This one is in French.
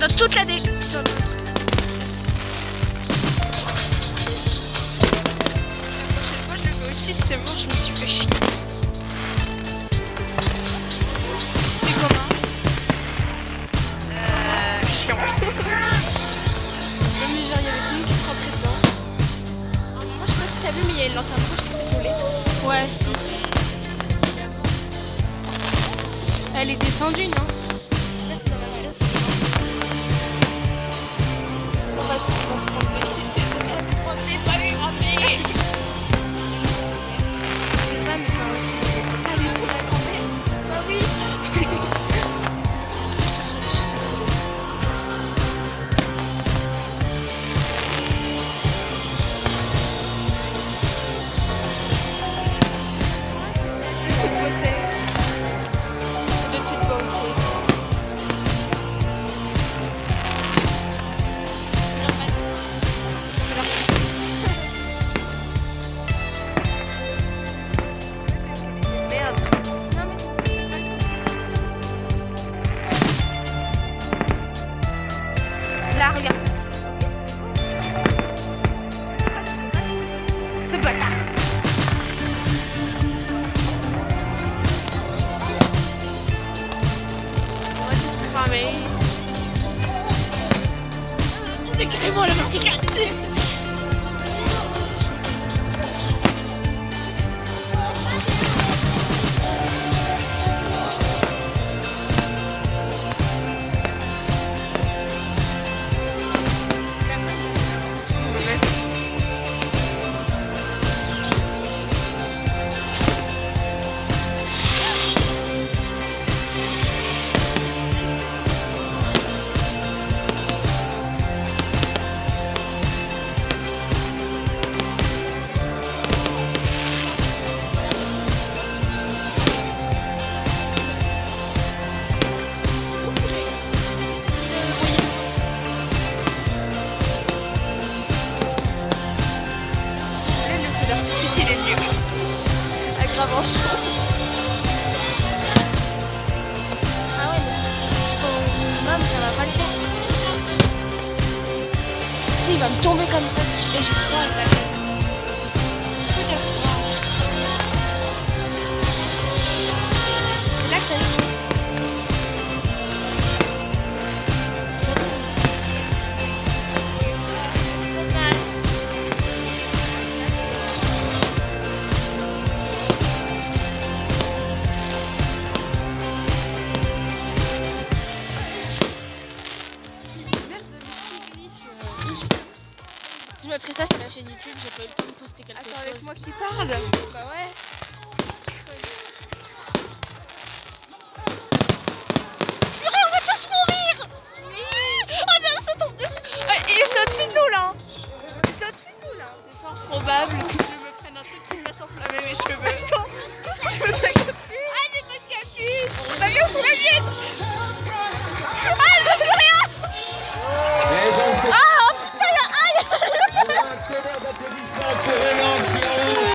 dans toute la dé... C'est bon, je me suis fait chier. C'était comment? Chiant. Même genre, il y avait tout le monde qui se rentrait dedans. Moi, je sais pas si t'as vu, mais il y a une lanterne rouge qui s'est volée. Ouais, si. Elle est descendue, non? Là, c'est dans la pièce. On va se prendre des idées. On s'est pas vu rentrer. Là, regarde. Ce bâtard. On va tout cramer. C'est carrément la verticalité. Aggravant chaud. Ah ouais, mais ça va pas le faire. Si, il va me tomber comme ça et je vais pas attaquer. C'est là que ça joue. Je mettrai ça sur la chaîne YouTube, j'ai pas eu le temps de poster quelque chose. Attends, avec moi qui parle. Bah ouais.